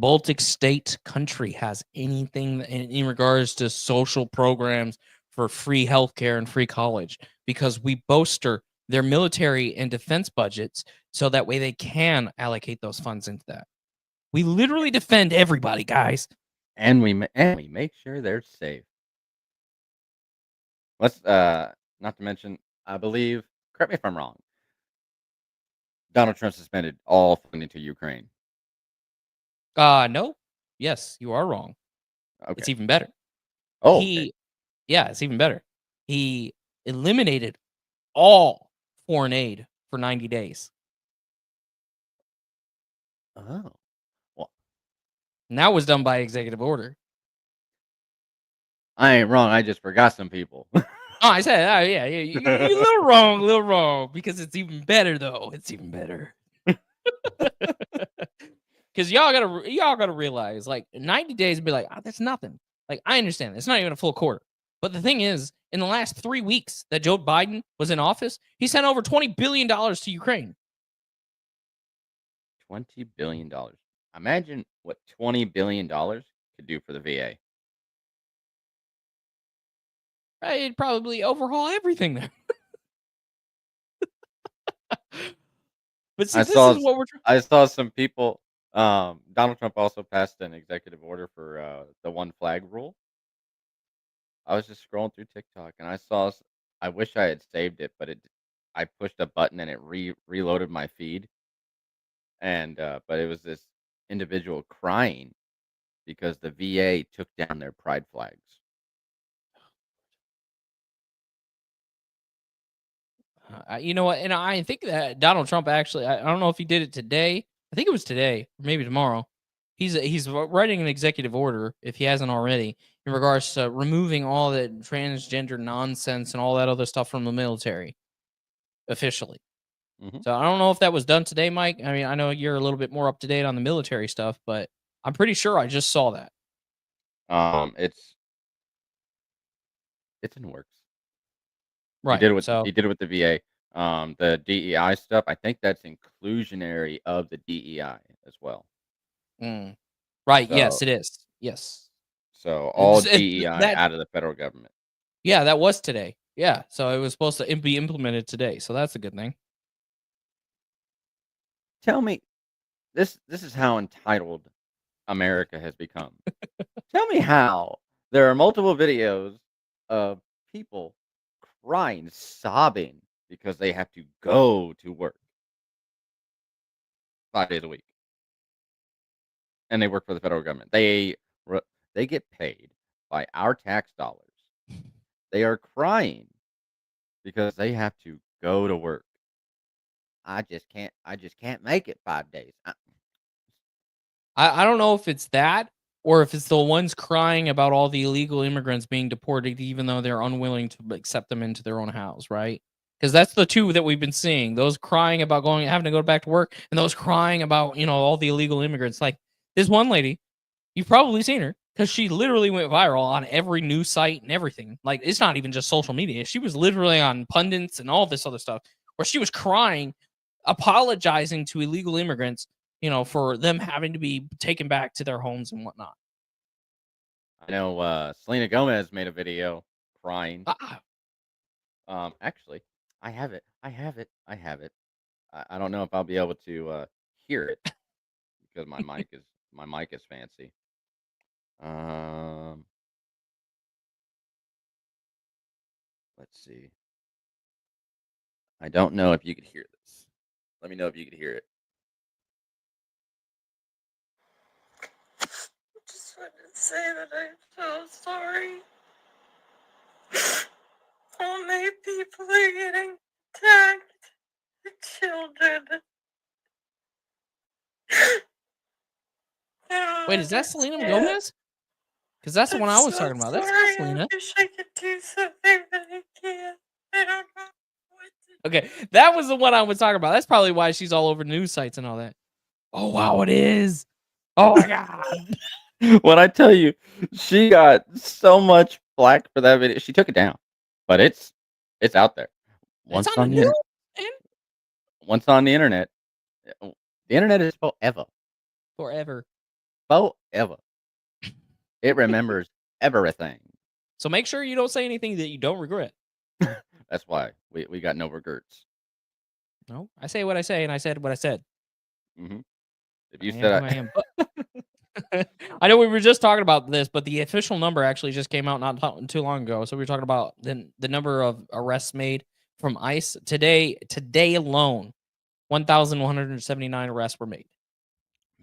Baltic state country has anything in regards to social programs for free healthcare and free college, because we bolster their military and defense budgets so that way they can allocate those funds into that. We literally defend everybody, guys. And we make sure they're safe. Let's not to mention, I believe, correct me if I'm wrong, Donald Trump suspended all funding to Ukraine. No. Yes, you are wrong. Okay. It's even better. Oh, okay. Yeah, it's even better. He eliminated all foreign aid for 90 days. Oh. Well, And that was done by executive order. I ain't wrong. I just forgot some people. Oh, I said, yeah, you're a little wrong, because it's even better, though. It's even better. Because y'all gotta realize, like, 90 days would be like, that's nothing. Like, I understand. It's not even a full quarter. But the thing is, in the last 3 weeks that Joe Biden was in office, he sent over $20 billion to Ukraine. $20 billion. Imagine what $20 billion could do for the VA. Right? It'd probably overhaul everything there. But see, I this saw is what we're trying. I saw some people. Donald Trump also passed an executive order for the one flag rule. I was just scrolling through TikTok and I saw. I wish I had saved it, but I pushed a button and it reloaded my feed. And but it was this individual crying because the VA took down their pride flags. You know what? And I think that Donald Trump actually, I don't know if he did it today. I think it was today, or maybe tomorrow. He's writing an executive order, if he hasn't already, in regards to removing all the transgender nonsense and all that other stuff from the military officially. Mm-hmm. So I don't know if that was done today, Mike. I mean, I know you're a little bit more up to date on the military stuff, but I'm pretty sure I just saw that. It's in works. Right. He did it with the VA. The DEI stuff, I think that's inclusionary of the DEI as well. Right. So, yes, it is. Yes. So all DEI that out of the federal government. Yeah, that was today. Yeah, so it was supposed to be implemented today, so that's a good thing. Tell me, this is how entitled America has become. Tell me how there are multiple videos of people crying, sobbing because they have to go to work 5 days a week, and they work for the federal government. They get paid by our tax dollars. They are crying because they have to go to work. I just can't make it 5 days. I don't know if it's that, or if it's the ones crying about all the illegal immigrants being deported, even though they're unwilling to accept them into their own house, right? Because that's the two that we've been seeing. Those crying about having to go back to work, and those crying about, all the illegal immigrants. Like this one lady, you've probably seen her, because she literally went viral on every news site and everything. Like, it's not even just social media. She was literally on pundits and all this other stuff, where she was crying, apologizing to illegal immigrants, for them having to be taken back to their homes and whatnot. I know 𝗬𝗎𝗓 Gomez made a video crying. Actually, I have it. I don't know if I'll be able to hear it because my mic is fancy. Let's see. I don't know if you could hear this. Let me know if you could hear it. I just wanted to say that I'm so sorry. All my people are getting attacked. The children. Wait, is that 𝗬𝗎𝗓 Gomez? Because that's the one I was talking about. That's not Selena. I wish I could do something, but I can't. I don't know what to Okay, that was the one I was talking about. That's probably why she's all over news sites and all that. Oh, wow, it is. Oh, my God. When I tell you, she got so much flack for that video. She took it down, but it's out there. It's on the news, man. Once on the internet, the internet is forever. Forever. forever. It remembers everything. So make sure you don't say anything that you don't regret. That's why we got no regrets. No, I say what I say, and I said what I said. Hmm If I you am said who I am. I know we were just talking about this, but the official number actually just came out not too long ago. So we were talking about the number of arrests made from ICE today. Today alone, 1,179 arrests were made.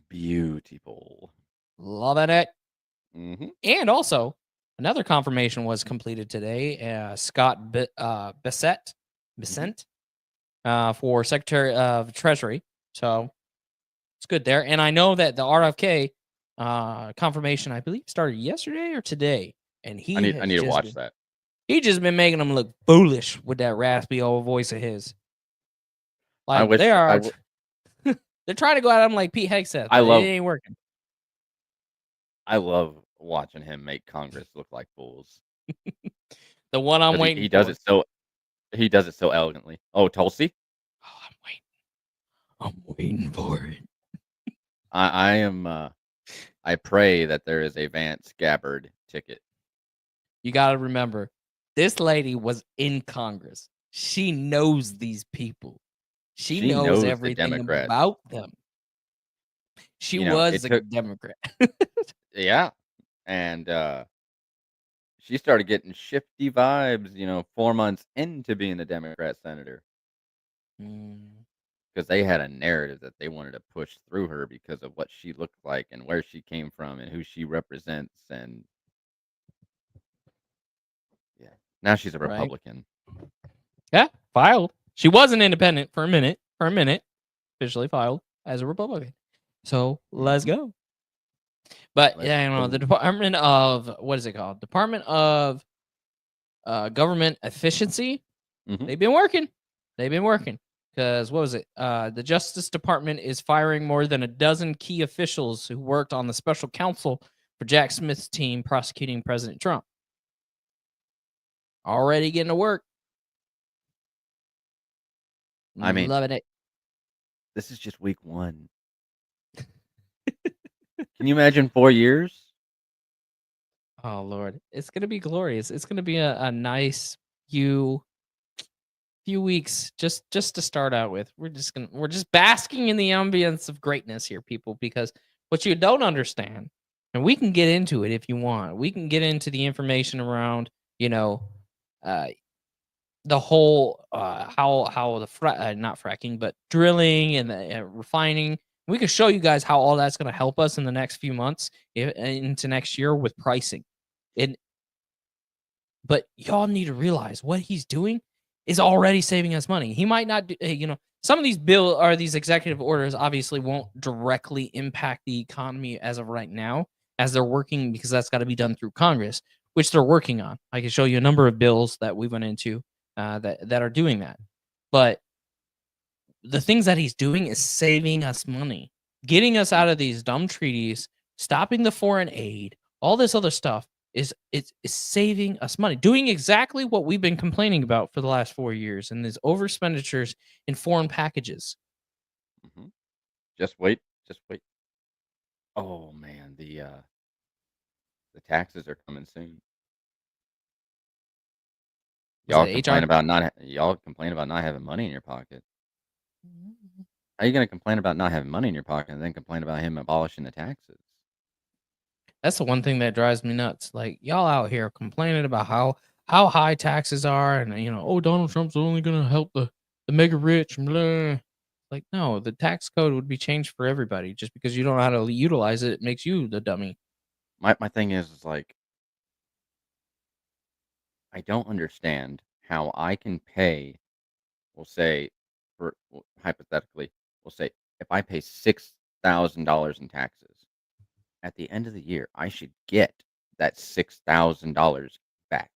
beautiful. Love it. Hmm And also, another confirmation was completed today. Scott Bissett, for Secretary of Treasury. So it's good there. And I know that the RFK confirmation, I believe, started yesterday or today. And I need to watch been, that. he just been making them look foolish with that raspy old voice of his. I Like wish they're trying to go at him like Pete Hegseth, I but it love ain't working. I love watching him make Congress look like fools The one I'm because waiting he for. he does it so elegantly. Oh, Tulsi, Oh, I'm waiting for it. I am. I pray that there is a Vance Gabbard ticket. You got to remember, this lady was in Congress. She knows these people. She She knows knows the everything Democrats. about them. She You know, was it a took Democrat. yeah, and she started getting shifty vibes. 4 months into being a Democrat senator. Mm, Because they had a narrative that they wanted to push through her because of what she looked like and where she came from and who she represents. And yeah, now she's a right? Republican. Yeah, filed. She was an independent for a minute. Officially filed as a Republican. So let's Mhm. go. But Let's yeah, the go. Department of what is it called? Department of Government Efficiency. Mhm. They've been working. Because what was it? The Justice Department is firing more than a dozen key officials who worked on the special counsel for Jack Smith's team prosecuting President Trump. Already getting to work. I mean, Loving it. this is just week 1. Can you imagine 4 years? Oh Lord, it's gonna be glorious. It's gonna be a nice few weeks just to start out with. We're just basking in the ambience of greatness here, people, because what you don't understand, and we can get into it if you want. We can get into the information around, uh the whole how the not fracking, but drilling and the refining. We can show you guys how all that's going to help us in the next few months into next year with pricing. And but y'all need to realize what he's doing is already saving us money. He might not do, some of these executive orders obviously won't directly impact the economy as of right now, as they're working, because that's got to be done through Congress, which they're working on. I can show you a number of bills that we went into that are doing that. But the things that he's doing is saving us money, getting us out of these dumb treaties, stopping the foreign aid, all this other stuff is saving us money, doing exactly what we've been complaining about for the last 4 years, and these over expenditures in foreign packages. Mhm. Just wait. Just wait. Oh man, the taxes are coming soon. Was that HR? Y'all complain about not having money in your pocket. How are you gonna complain about not having money in your pocket and then complain about him abolishing the taxes? That's the one thing that drives me nuts. Like, y'all out here complaining about how high taxes are, and oh, Donald Trump's only gonna help the mega rich. Blah. Like, no, the tax code would be changed for everybody. Just because you don't know how to utilize it, it makes you the dummy. My thing is like I don't understand how I can pay. We'll say, hypothetically, we'll say if I pay $6,000 in taxes at the end of the year, I should get that $6,000 back.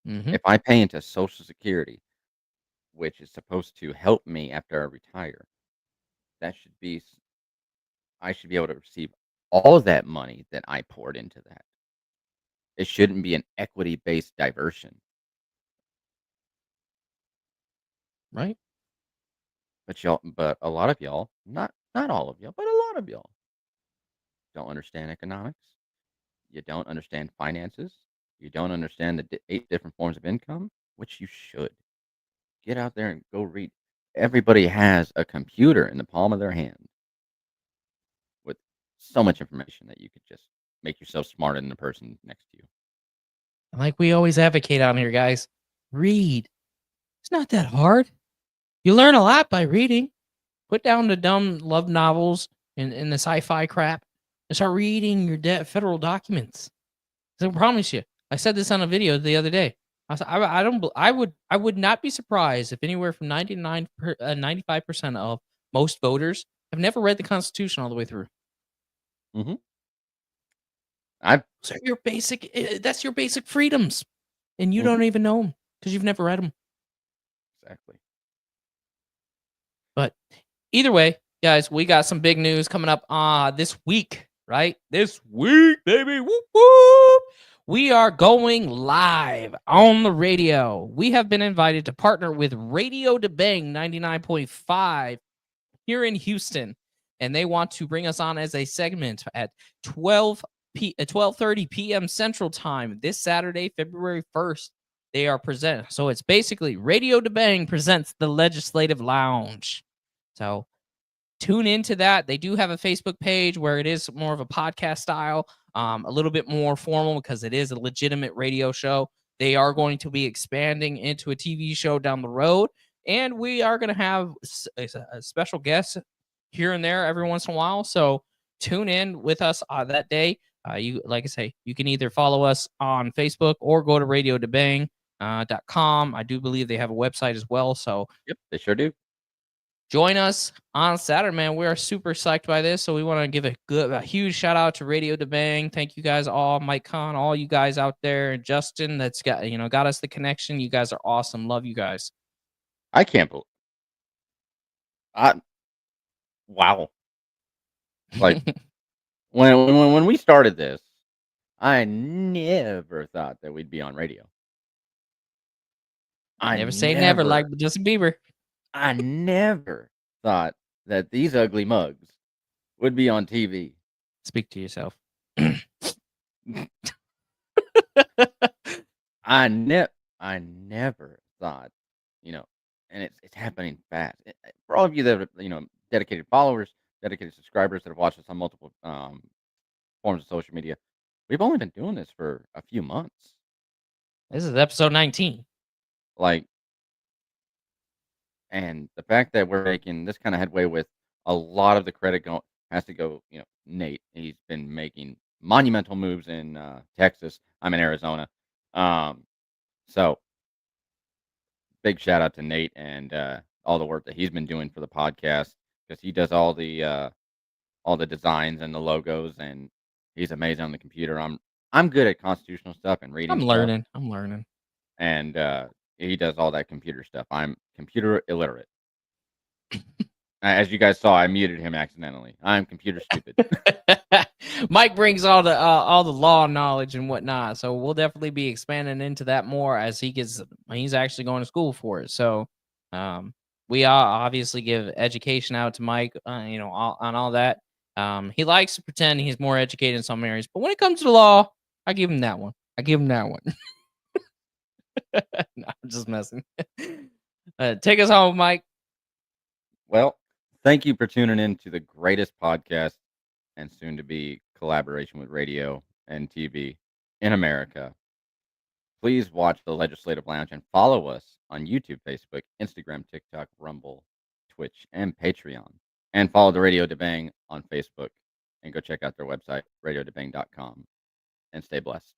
Mm-hmm. If I pay into Social Security, which is supposed to help me after I retire, that should be I should be able to receive all of that money that I poured into that. It shouldn't be an equity-based diversion. Right? But a lot of y'all, not not all of y'all, but a lot of y'all don't understand economics. You don't understand finances. You don't understand the 8 different forms of income, which you should. Get out there and go read. Everybody has a computer in the palm of their hand with so much information that you could just make yourself smarter than the person next to you. Like we always advocate on here, guys, read. It's not that hard. You learn a lot by reading. Put down the dumb love novels and the sci-fi crap and start reading your federal documents. I promise you. I said this on a video the other day. I would not be surprised if anywhere from 95% of most voters have never read the Constitution all the way through. Mm-hmm. So that's your basic freedoms, and you don't even know them because you've never read them. Exactly. But either way, guys, we got some big news coming up this week, right? This week, baby. Whoop, whoop. We are going live on the radio. We have been invited to partner with Radio 𝗪𝗡𝗡𝗖𝗧 99.5 here in Houston, and they want to bring us on as a segment at 12:30 p.m. Central Time this Saturday, February 1st. They are presenting. So it's basically Radio 𝗪𝗪𝗧 presents the Legislative Lounge. So tune into that. They do have a Facebook page where it is more of a podcast style, a little bit more formal because it is a legitimate radio show. They are going to be expanding into a TV show down the road, and we are going to have a special guest here and there every once in a while. So tune in with us that day. Like I say, you can either follow us on Facebook or go to Radio 𝗪𝗪𝗡𝗏𝗏.com. I do believe they have a website as well. So yep, they sure do. Join us on Saturday, man. We are super psyched by this, so we want to give a huge shout out to Radio 𝗪𝗪𝗡𝗏𝗏. Thank you guys all, Mike Khan, all you guys out there, and Justin that's got us the connection. You guys are awesome. Love you guys. I can't believe. Wow. Like when we started this, I never thought that we'd be on radio. I never say never, like Justin Bieber. I never thought that these ugly mugs would be on TV. Speak to yourself. I never thought, and it's happening fast. For all of you that are, dedicated followers, dedicated subscribers that have watched us on multiple forms of social media, we've only been doing this for a few months. This is episode 19. And the fact that we're making this kind of headway with a lot of the credit has to go, Nate. He's been making monumental moves in Texas. I'm in Arizona. So big shout out to Nate and all the work that he's been doing for the podcast, because he does all the designs and the logos, and he's amazing on the computer. I'm good at constitutional stuff and reading. I'm learning. And he does all that computer stuff. I'm computer illiterate. As you guys saw, I muted him accidentally. I'm computer stupid. Mike brings all the law knowledge and whatnot, so we'll definitely be expanding into that more as he's actually going to school for it. So we obviously give education out to Mike, on all that. He likes to pretend he's more educated in some areas, but when it comes to the law, I give him that one. No, I'm just messing. Take us home, Mike. Well, thank you for tuning in to the greatest podcast and soon to be collaboration with radio and TV in America. Please watch the Legislative Lounge and follow us on YouTube, Facebook, Instagram, TikTok, Rumble, Twitch, and Patreon. And follow the Radio 𝗪𝗪𝗡𝗏𝗏 on Facebook, and go check out their website, radio9.com, and stay blessed.